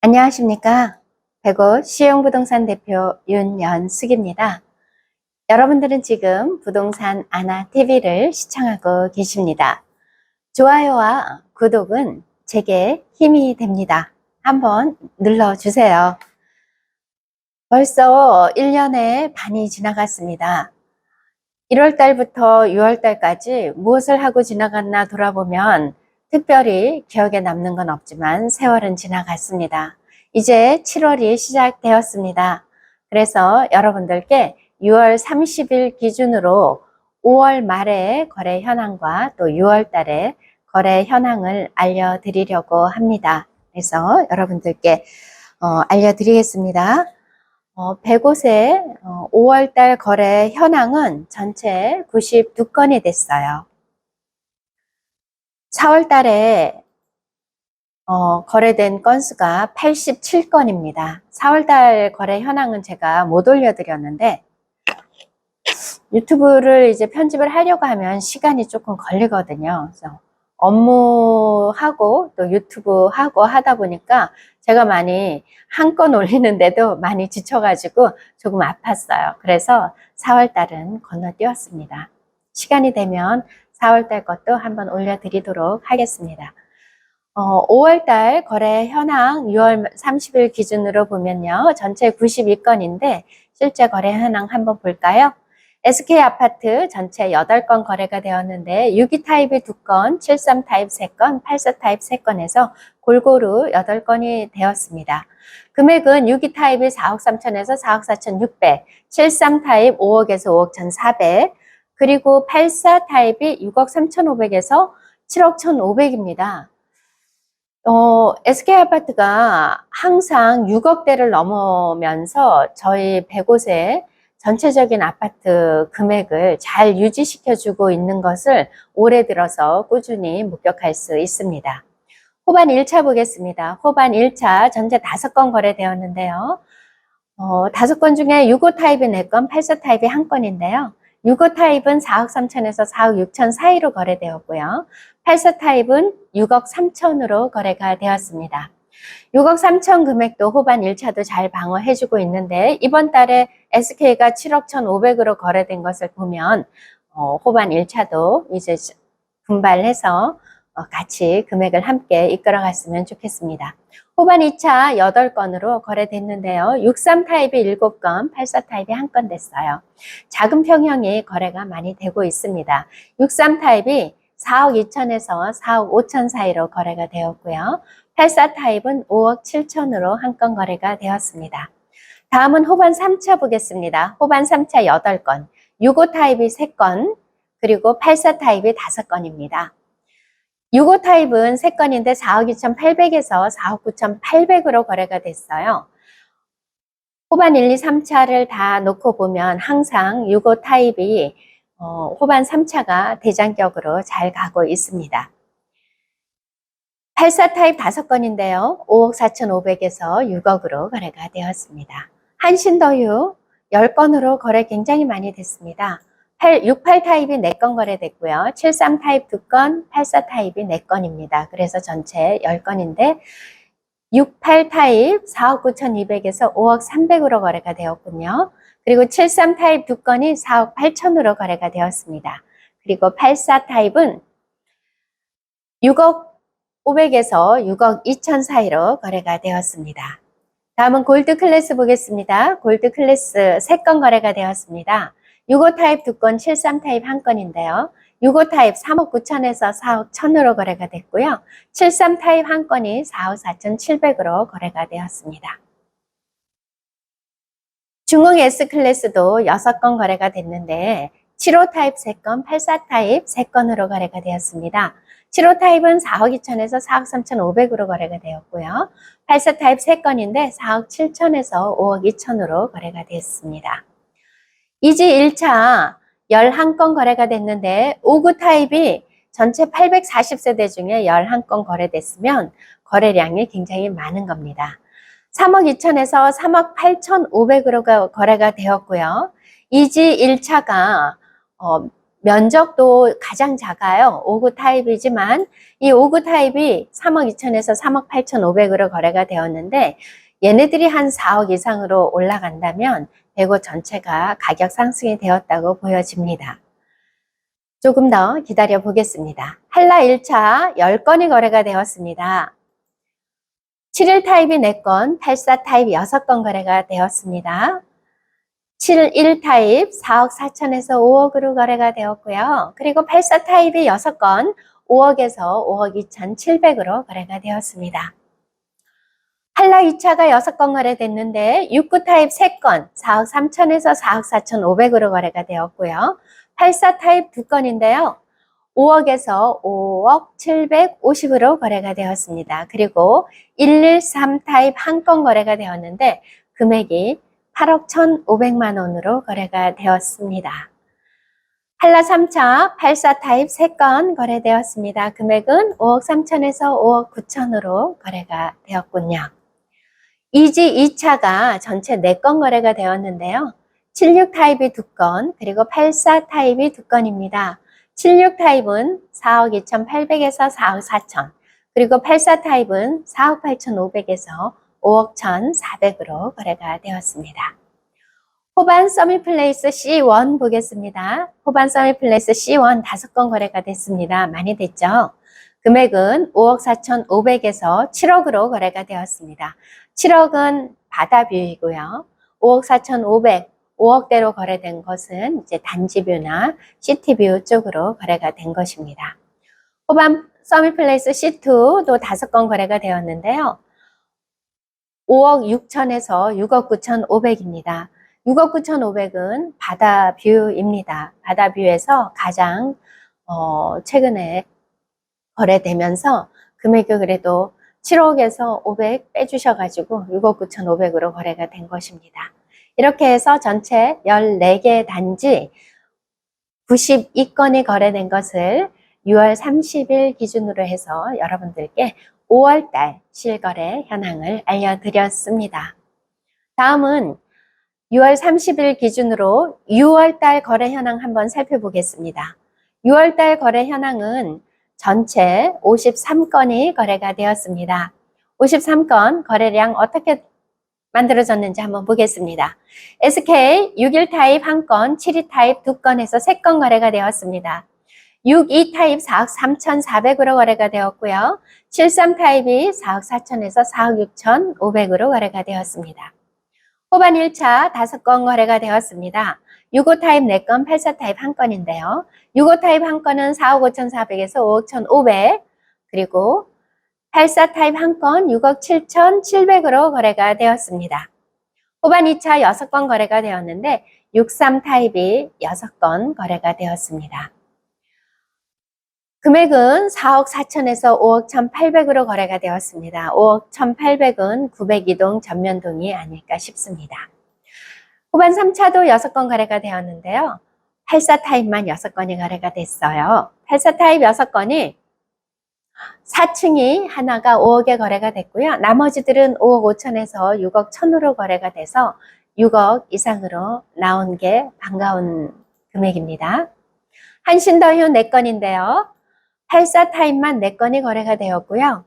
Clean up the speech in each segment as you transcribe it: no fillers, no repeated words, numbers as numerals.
안녕하십니까. 105 시흥부동산 대표 윤연숙입니다. 여러분들은 지금 부동산 아나TV를 시청하고 계십니다. 좋아요와 구독은 제게 힘이 됩니다. 한번 눌러주세요. 벌써 1년의 반이 지나갔습니다. 1월달부터 6월달까지 무엇을 하고 지나갔나 돌아보면 특별히 기억에 남는 건 없지만 세월은 지나갔습니다. 이제 7월이 시작되었습니다. 그래서 여러분들께 6월 30일 기준으로 5월 말의 거래 현황과 또 6월 달의 거래 현황을 알려드리려고 합니다. 그래서 여러분들께 알려드리겠습니다. 100곳의 5월달 거래 현황은 전체 92건이 됐어요. 4월달에 거래된 건수가 87건입니다. 4월달 거래 현황은 제가 못 올려드렸는데 유튜브를 이제 편집을 하려고 하면 시간이 조금 걸리거든요. 그래서 업무하고 또 유튜브하고 하다 보니까 제가 많이 한 건 올리는데도 많이 지쳐가지고 조금 아팠어요. 그래서 4월달은 건너뛰었습니다. 시간이 되면 4월달 것도 한번 올려드리도록 하겠습니다. 5월달 거래 현황 6월 30일 기준으로 보면요. 전체 92건인데 실제 거래 현황 한번 볼까요? SK아파트 전체 8건 거래가 되었는데 62 타입이 2건, 73 타입 3건, 84 타입 3건에서 골고루 8건이 되었습니다. 금액은 62 타입이 4억 3천에서 4억 4천 6백, 73 타입 5억에서 5억 1,400, 그리고 84 타입이 6억 3천 5백에서 7억 1,500입니다. SK아파트가 항상 6억대를 넘으면서 저희 100곳의 전체적인 아파트 금액을 잘 유지시켜주고 있는 것을 올해 들어서 꾸준히 목격할 수 있습니다. 호반 1차 보겠습니다. 호반 1차 전체 5건 거래되었는데요. 5건 중에 65 타입이 4건, 84 타입이 1건인데요. 65 타입은 4억 3천에서 4억 6천 사이로 거래되었고요. 84 타입은 6억 3천으로 거래가 되었습니다. 6억 3천 금액도 호반 1차도 잘 방어해주고 있는데 이번 달에 SK가 7억 1,500으로 거래된 것을 보면 호반 1차도 이제 분발해서 같이 금액을 함께 이끌어갔으면 좋겠습니다. 호반 2차 8건으로 거래됐는데요. 63 타입이 7건, 84 타입이 1건 됐어요. 작은 평형이 거래가 많이 되고 있습니다. 63 타입이 4억 2천에서 4억 5천 사이로 거래가 되었고요. 84 타입은 5억 7천으로 한 건 거래가 되었습니다. 다음은 호반 3차 보겠습니다. 호반 3차 8건, 65 타입이 3건, 그리고 84 타입이 5건입니다. 65 타입은 3건인데 4억 2,800에서 4억 9,800으로 거래가 됐어요. 호반 1, 2, 3차를 다 놓고 보면 항상 65 타입이 호반 3차가 대장격으로 잘 가고 있습니다. 84 타입 5건인데요. 5억 4,500에서 6억으로 거래가 되었습니다. 한신더유 10건으로 거래 굉장히 많이 됐습니다. 68 타입이 4건 거래됐고요. 73 타입 2건, 84 타입이 4건입니다. 그래서 전체 10건인데 68 타입 4억 9,200에서 5억 300으로 거래가 되었군요. 그리고 73 타입 2건이 4억 8천으로 거래가 되었습니다. 그리고 84 타입은 6억 500에서 6억 2천 사이로 거래가 되었습니다. 다음은 골드 클래스 보겠습니다. 골드 클래스 3건 거래가 되었습니다. 65 타입 2건, 73 타입 1건인데요. 65 타입 3억 9천에서 4억 1천으로 거래가 됐고요. 73 타입 1건이 4억 4천 7백으로 거래가 되었습니다. 중흥 S 클래스도 6건 거래가 됐는데 75 타입 3건, 84 타입 3건으로 거래가 되었습니다. 75 타입은 4억 2천에서 4억 3천 5백으로 거래가 되었고요. 84 타입 3건인데 4억 7천에서 5억 2천으로 거래가 됐습니다. 이지 1차 11건 거래가 됐는데 59 타입이 전체 840세대 중에 11건 거래됐으면 거래량이 굉장히 많은 겁니다. 3억 2천에서 3억 8천 5백으로 거래가 되었고요. 이지 1차가 면적도 가장 작아요. 5구 타입이지만 이 5구 타입이 3억 2천에서 3억 8,500으로 거래가 되었는데 얘네들이 한 4억 이상으로 올라간다면 배고 전체가 가격 상승이 되었다고 보여집니다. 조금 더 기다려 보겠습니다. 한라 1차 10건이 거래가 되었습니다. 7일 타입이 4건, 84 타입 6건 거래가 되었습니다. 71 타입 4억 4천에서 5억으로 거래가 되었고요. 그리고 84 타입이 6건 5억에서 5억 2,700으로 거래가 되었습니다. 한라 2차가 6건 거래됐는데 69 타입 3건 4억 3천에서 4억 4,500으로 거래가 되었고요. 84 타입 2건인데요. 5억에서 5억 750으로 거래가 되었습니다. 그리고 113 타입 1건 거래가 되었는데 금액이 8억 1,500만 원으로 거래가 되었습니다. 한라 3차 84 타입 3건 거래되었습니다. 금액은 5억 3천에서 5억 9천으로 거래가 되었군요. 이지 2차가 전체 4건 거래가 되었는데요. 76 타입이 2건, 그리고 84 타입이 2건입니다. 76 타입은 4억 2,800에서 4억 4천, 그리고 84 타입은 4억 8,500에서 5억 1,400으로 거래가 되었습니다. 호반 서밋플레이스 C1 보겠습니다. 호반 서밋플레이스 C1 5건 거래가 됐습니다. 많이 됐죠? 금액은 5억 4,500에서 7억으로 거래가 되었습니다. 7억은 바다뷰이고요. 5억 4,500, 5억대로 거래된 것은 이제 단지뷰나 시티뷰 쪽으로 거래가 된 것입니다. 호반 서밋플레이스 C2도 5건 거래가 되었는데요. 5억 6천에서 6억 9,500입니다. 6억 9,500은 바다뷰입니다. 바다뷰에서 가장 최근에 거래되면서 금액이 그래도 7억에서 500 빼주셔가지고 6억 9,500으로 거래가 된 것입니다. 이렇게 해서 전체 14개 단지 92건이 거래된 것을 6월 30일 기준으로 해서 여러분들께 5월달 실거래 현황을 알려드렸습니다. 다음은 6월 30일 기준으로 6월달 거래 현황 한번 살펴보겠습니다. 6월달 거래 현황은 전체 53건이 거래가 되었습니다. 53건 거래량 어떻게 만들어졌는지 한번 보겠습니다. SK 61 타입 1건, 72 타입 2건에서 3건 거래가 되었습니다. 62 타입 4억 3,400으로 거래가 되었고요. 73 타입이 4억 4천에서 4억 6,500으로 거래가 되었습니다. 호반 1차 5건 거래가 되었습니다. 65 타입 4건, 84 타입 1건인데요. 65 타입 1건은 4억 5,400에서 5억 1,500, 그리고 84 타입 1건 6억 7,700으로 거래가 되었습니다. 호반 2차 6건 거래가 되었는데 63 타입이 6건 거래가 되었습니다. 금액은 4억 4천에서 5억 1,800으로 거래가 되었습니다. 5억 1,800은 902동 전면동이 아닐까 싶습니다. 호반 3차도 6건 거래가 되었는데요. 84 타입만 6건이 거래가 됐어요. 84 타입 6건이 4층이 하나가 5억에 거래가 됐고요. 나머지들은 5억 5천에서 6억 1천으로 거래가 돼서 6억 이상으로 나온 게 반가운 금액입니다. 한신더휴 4건인데요. 84 타입만 4건이 거래가 되었고요.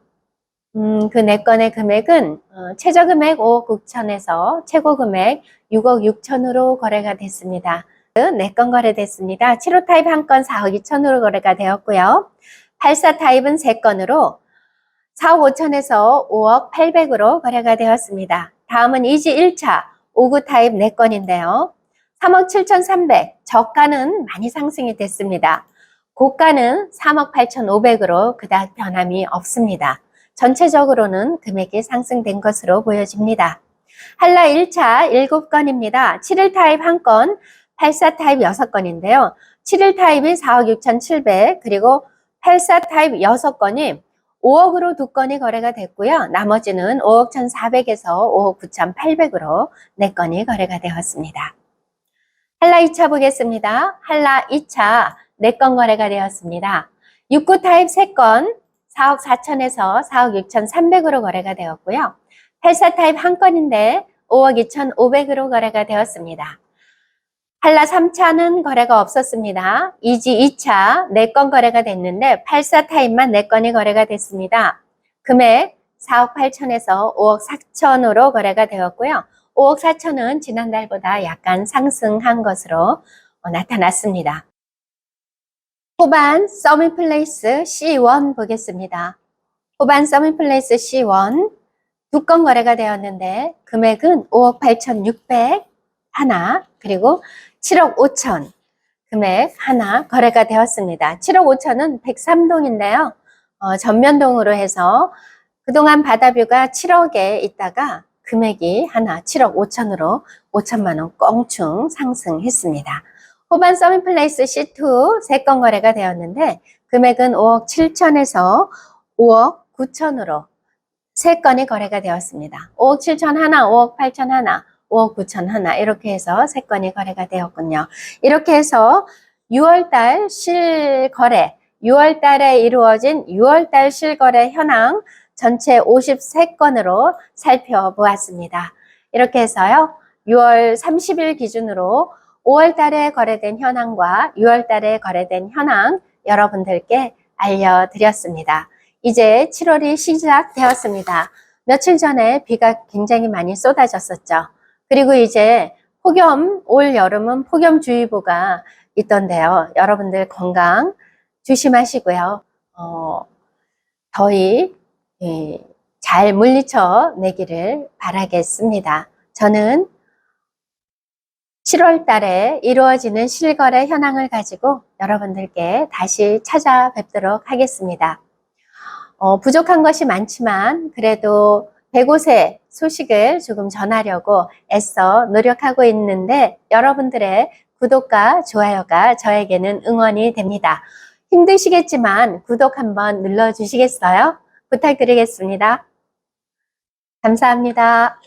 그 4건의 금액은 최저 금액 5억 9천에서 최고 금액 6억 6천으로 거래가 됐습니다. 4건 거래됐습니다. 75 타입 1건 4억 2천으로 거래가 되었고요. 84 타입은 3건으로 4억 5천에서 5억 800으로 거래가 되었습니다. 다음은 이지 1차 59 타입 4건인데요. 3억 7,300, 저가는 많이 상승이 됐습니다. 고가는 3억 8,500으로 그닥 변함이 없습니다. 전체적으로는 금액이 상승된 것으로 보여집니다. 한라 1차 7건입니다. 71 타입 1건, 84 타입 6건인데요. 71 타입이 4억 6,700, 그리고 84 타입 6건이 5억으로 2건이 거래가 됐고요. 나머지는 5억 1,400에서 5억 9,800으로 4건이 거래가 되었습니다. 한라 2차 보겠습니다. 한라 2차 4건 거래가 되었습니다. 69 타입 3건 4억 4천에서 4억 6,300으로 거래가 되었고요. 84 타입 1건인데 5억 2,500으로 거래가 되었습니다. 한라 3차는 거래가 없었습니다. 이지 2차 4건 거래가 됐는데 84 타임만 4건이 거래가 됐습니다. 금액 4억 8천에서 5억 4천으로 거래가 되었고요. 5억 4천은 지난달보다 약간 상승한 것으로 나타났습니다. 호반 서밋플레이스 C1 보겠습니다. 호반 서밋플레이스 C1 2건 거래가 되었는데 금액은 5억 8천6백 하나, 그리고 7억 5천 금액 하나 거래가 되었습니다. 7억 5천은 103동인데요. 전면동으로 해서 그동안 바다뷰가 7억에 있다가 금액이 하나 7억 5천으로 5천만 원 껑충 상승했습니다. 호반 서밋플레이스 C2 3건 거래가 되었는데 금액은 5억 7천에서 5억 9천으로 3건이 거래가 되었습니다. 5억 7천 하나, 5억 8천 하나, 5억 9천 하나 이렇게 해서 3건이 거래가 되었군요. 이렇게 해서 6월달 실거래, 6월달에 이루어진 6월달 실거래 현황 전체 53건으로 살펴보았습니다. 이렇게 해서요. 6월 30일 기준으로 5월달에 거래된 현황과 6월달에 거래된 현황 여러분들께 알려드렸습니다. 이제 7월이 시작되었습니다. 며칠 전에 비가 굉장히 많이 쏟아졌었죠. 그리고 이제 올 여름은 폭염주의보가 있던데요. 여러분들 건강 조심하시고요. 더위 잘 물리쳐 내기를 바라겠습니다. 저는 7월 달에 이루어지는 실거래 현황을 가지고 여러분들께 다시 찾아뵙도록 하겠습니다. 부족한 것이 많지만 그래도 105세 소식을 조금 전하려고 애써 노력하고 있는데 여러분들의 구독과 좋아요가 저에게는 응원이 됩니다. 힘드시겠지만 구독 한번 눌러주시겠어요? 부탁드리겠습니다. 감사합니다.